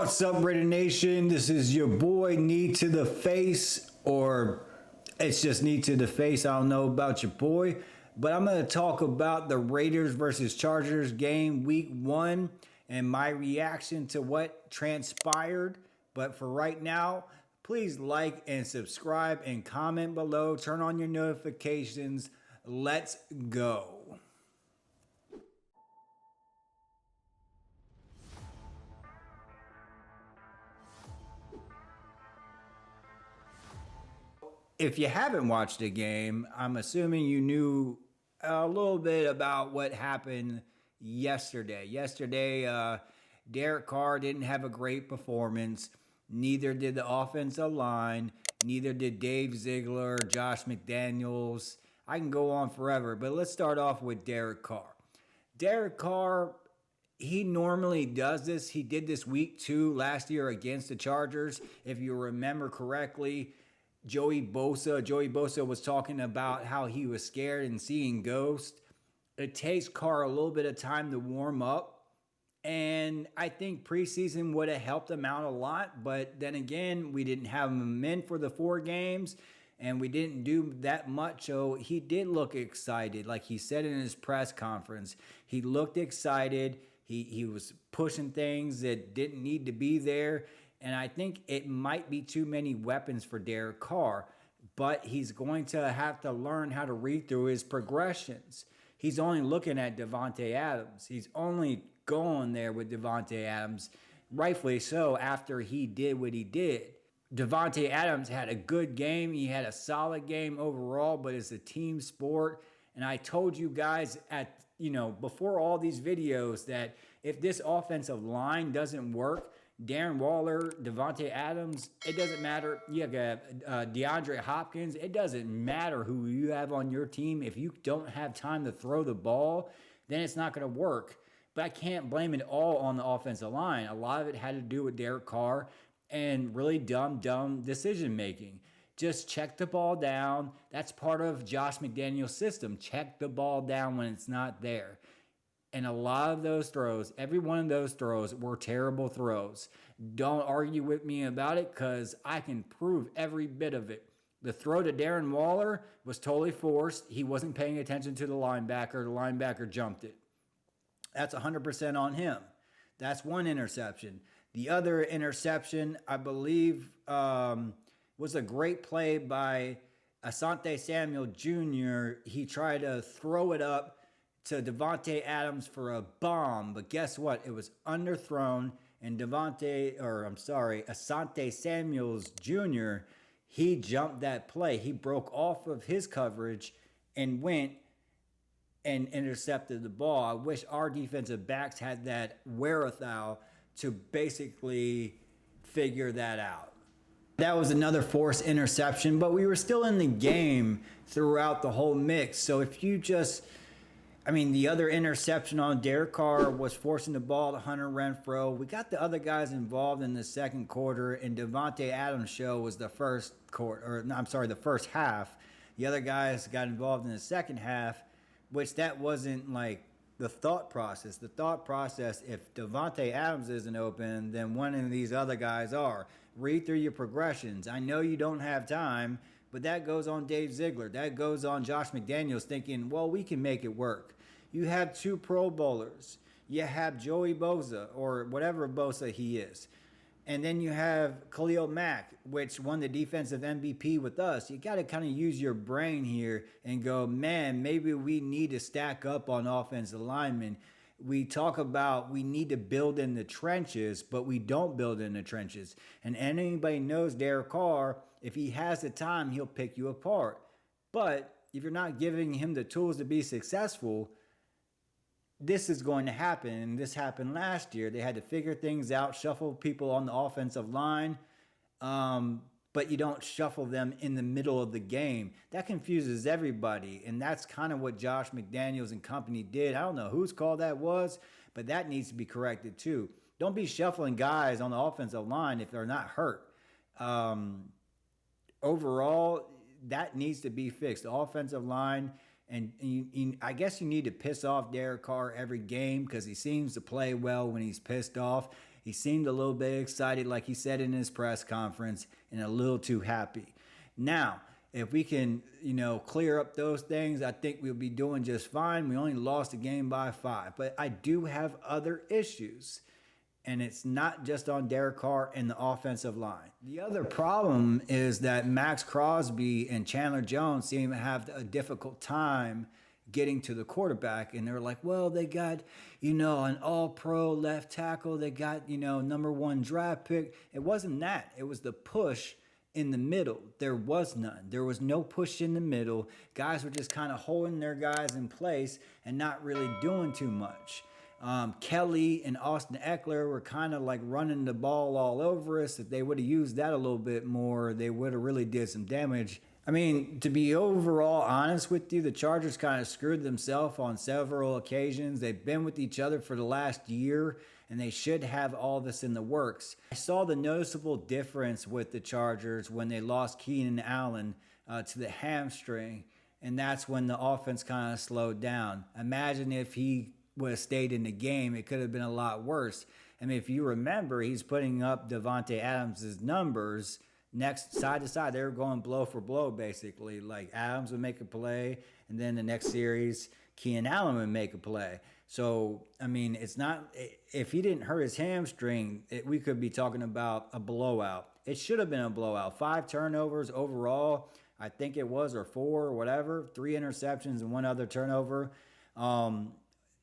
What's up, Raider Nation? This is your boy, Knee to the Face, or it's just Knee to the Face. I don't know about your boy, but I'm going to talk about the Raiders versus Chargers game week 1 and my reaction to what transpired. But for right now, please like and subscribe and comment below. Turn on your notifications. Let's go. If you haven't watched the game, I'm assuming you knew a little bit about what happened yesterday. Derek Carr didn't have a great performance. Neither did the offensive line. Neither did Dave Ziegler, Josh McDaniels. I can go on forever, but let's start off with Derek Carr. Derek Carr, he normally does this. He did this week 2 last year against the Chargers. If you remember correctly, Joey Bosa was talking about how he was scared and seeing ghosts. It takes Carr a little bit of time to warm up. And I think preseason would have helped him out a lot. But then again, we didn't have him in for the 4 games. And we didn't do that much. So he did look excited. Like he said in his press conference, he looked excited. He was pushing things that didn't need to be there. And I think it might be too many weapons for Derek Carr, but he's going to have to learn how to read through his progressions. He's only looking at Davante Adams. He's only going there with Davante Adams, rightfully so, after he did what he did. Davante Adams had a good game. He had a solid game overall, but it's a team sport. And I told you guys before all these videos that if this offensive line doesn't work, Darren Waller, Davante Adams, it doesn't matter. You have DeAndre Hopkins. It doesn't matter who you have on your team. If you don't have time to throw the ball, then it's not going to work. But I can't blame it all on the offensive line. A lot of it had to do with Derek Carr and really dumb decision making. Just check the ball down. That's part of Josh McDaniels' system. Check the ball down when it's not there. And a lot of those throws, every one of those throws were terrible throws. Don't argue with me about it because I can prove every bit of it. The throw to Darren Waller was totally forced. He wasn't paying attention to the linebacker. The linebacker jumped it. That's 100% on him. That's one interception. The other interception, I believe, was a great play by Asante Samuel Jr. He tried to throw it up to Davante Adams for a bomb, but guess what? It was underthrown, and Asante Samuels Jr., he jumped that play. He broke off of his coverage and went and intercepted the ball. I wish our defensive backs had that wherewithal to basically figure that out. That was another forced interception, but we were still in the game throughout the whole mix. So if you the other interception on Derek Carr was forcing the ball to Hunter Renfrow. We got the other guys involved in the second quarter, and Davante Adams' show was the first half. The other guys got involved in the second half, which that wasn't like the thought process. The thought process, if Davante Adams isn't open, then one of these other guys are. Read through your progressions. I know you don't have time, but that goes on Dave Ziegler. That goes on Josh McDaniels thinking, well, we can make it work. You have 2 Pro Bowlers. You have Joey Bosa, or whatever Bosa he is. And then you have Khalil Mack, which won the defensive MVP with us. You got to kind of use your brain here and go, man, maybe we need to stack up on offensive linemen. We talk about we need to build in the trenches, but we don't build in the trenches. And anybody knows Derek Carr, if he has the time, he'll pick you apart. But if you're not giving him the tools to be successful, this is going to happen. And this happened last year. They had to figure things out, shuffle people on the offensive line, but you don't shuffle them in the middle of the game. That confuses everybody, and that's kind of what Josh McDaniels and company did. I don't know whose call that was, but that needs to be corrected too. Don't be shuffling guys on the offensive line if they're not hurt. Overall, that needs to be fixed. The offensive line. And I guess you need to piss off Derek Carr every game because he seems to play well when he's pissed off. He seemed a little bit excited, like he said in his press conference, and a little too happy. Now, if we can, clear up those things, I think we'll be doing just fine. We only lost the game by 5, but I do have other issues. And it's not just on Derek Carr and the offensive line. The other problem is that Max Crosby and Chandler Jones seem to have a difficult time getting to the quarterback. And they're like, well, they got, an all-pro left tackle. They got, number 1 draft pick. It wasn't that. It was the push in the middle. There was none. There was no push in the middle. Guys were just kind of holding their guys in place and not really doing too much. Kelly and Austin Eckler were kind of like running the ball all over us. If they would have used that a little bit more, they would have really did some damage. I mean, to be overall honest with you, the Chargers kind of screwed themselves on several occasions. They've been with each other for the last year, and they should have all this in the works. I saw the noticeable difference with the Chargers when they lost Keenan Allen to the hamstring, and that's when the offense kind of slowed down. Imagine if he would have stayed in the game, it could have been a lot worse. I mean, if you remember, he's putting up Devontae Adams' numbers next side to side. They were going blow for blow, basically. Like Adams would make a play, and then the next series, Keenan Allen would make a play. So, I mean, it's not, if he didn't hurt his hamstring, we could be talking about a blowout. It should have been a blowout. 5 turnovers overall, I think it was, or 4 or whatever, 3 interceptions and 1 other turnover.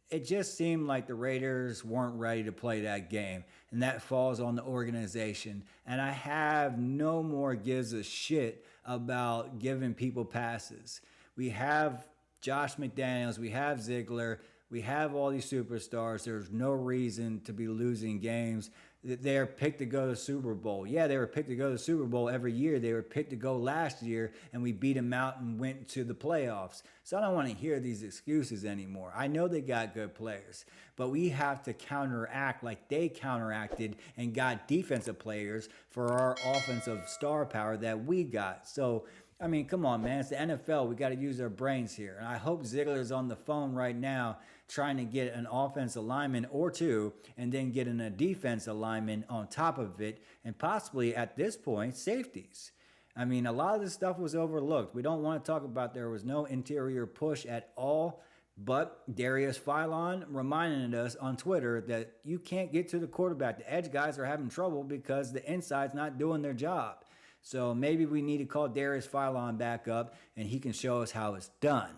It just seemed like the Raiders weren't ready to play that game, and that falls on the organization. And I have no more gives a shit about giving people passes. We have Josh McDaniels, we have Ziegler, we have all these superstars. There's no reason to be losing games. They're picked to go to the Super Bowl. Yeah, they were picked to go to the Super Bowl every year. They were picked to go last year, and we beat them out and went to the playoffs. So I don't want to hear these excuses anymore. I know they got good players, but we have to counteract like they counteracted and got defensive players for our offensive star power that we got. So, I mean, come on, man. It's the NFL. We got to use our brains here. And I hope Ziegler's on the phone right now trying to get an offensive lineman or 2 and then getting a defensive lineman on top of it, and possibly at this point, safeties. I mean, a lot of this stuff was overlooked. We don't want to talk about there was no interior push at all, but Darius Philon reminded us on Twitter that you can't get to the quarterback. The edge guys are having trouble because the inside's not doing their job. So maybe we need to call Darius Philon back up and he can show us how it's done.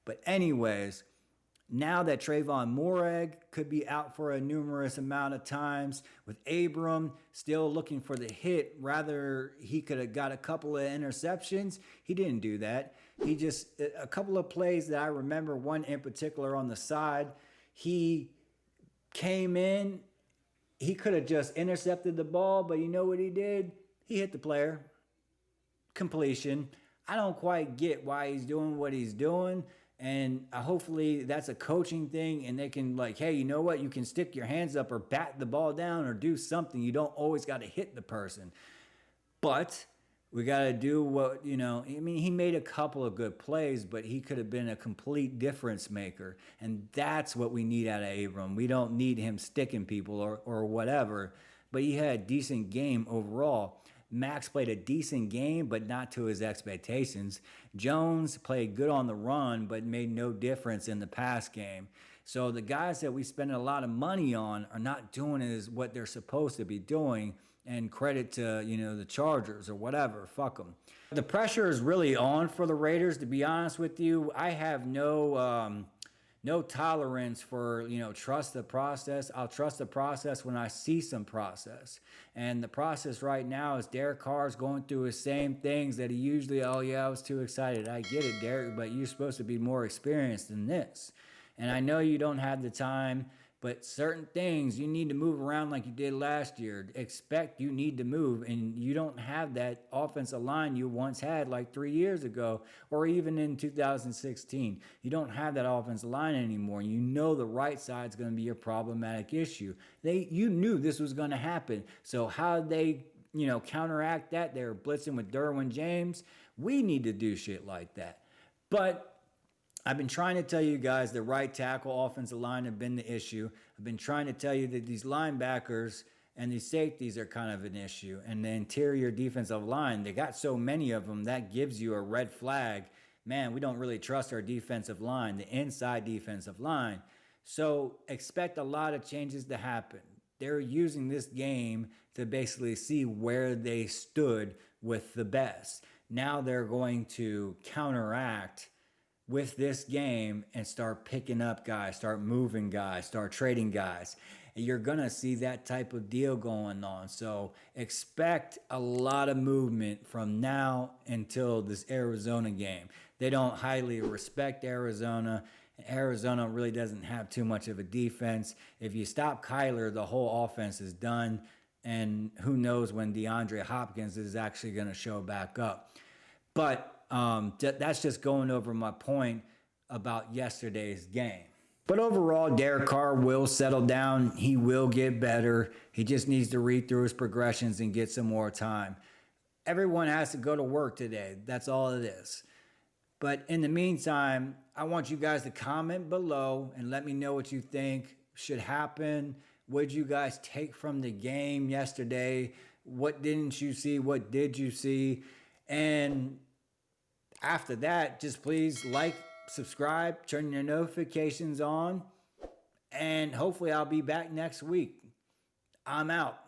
But anyways, now that Trayvon Morag could be out for a numerous amount of times, with Abram still looking for the hit, rather he could have got a couple of interceptions. He didn't do that. He just, a couple of plays that I remember, one in particular on the side, he came in, he could have just intercepted the ball, but you know what he did? He hit the player. Completion. I don't quite get why he's doing what he's doing. And hopefully that's a coaching thing, and they can like, hey, you know what? You can stick your hands up or bat the ball down or do something. You don't always got to hit the person. But we got to do what, I mean, he made a couple of good plays, but he could have been a complete difference maker. And that's what we need out of Abram. We don't need him sticking people or whatever, but he had a decent game overall. Max played a decent game, but not to his expectations. Jones played good on the run, but made no difference in the pass game. So the guys that we spend a lot of money on are not doing what they're supposed to be doing. And credit to, the Chargers or whatever. Fuck them. The pressure is really on for the Raiders, to be honest with you. I have no tolerance for, trust the process. I'll trust the process when I see some process. And the process right now is Derek Carr's going through his same things that he usually, I was too excited. I get it, Derek, but you're supposed to be more experienced than this. And I know you don't have the time, but certain things you need to move around like you did last year. Expect you need to move, and you don't have that offensive line you once had like 3 years ago or even in 2016. You don't have that offensive line anymore. You know the right side's going to be a problematic issue. You knew this was going to happen. So how they, counteract that? They were blitzing with Derwin James. We need to do shit like that. But I've been trying to tell you guys the right tackle, offensive line have been the issue. I've been trying to tell you that these linebackers, And the safeties are kind of an issue. And the interior defensive line, they got so many of them, that gives you a red flag. Man, we don't really trust our defensive line, the inside defensive line. So expect a lot of changes to happen. They're using this game to basically see where they stood with the best. Now they're going to counteract with this game and start picking up guys, start moving guys, start trading guys. And you're going to see that type of deal going on. So expect a lot of movement from now until this Arizona game. They don't highly respect Arizona. Arizona really doesn't have too much of a defense. If you stop Kyler, the whole offense is done. And who knows when DeAndre Hopkins is actually going to show back up. But that's just going over my point about yesterday's game. But overall, Derek Carr will settle down. He will get better. He just needs to read through his progressions and get some more time. Everyone has to go to work today. That's all it is. But in the meantime, I want you guys to comment below and let me know what you think should happen. What did you guys take from the game yesterday? What didn't you see? What did you see? And after that, just please like, subscribe, turn your notifications on, and hopefully I'll be back next week. I'm out.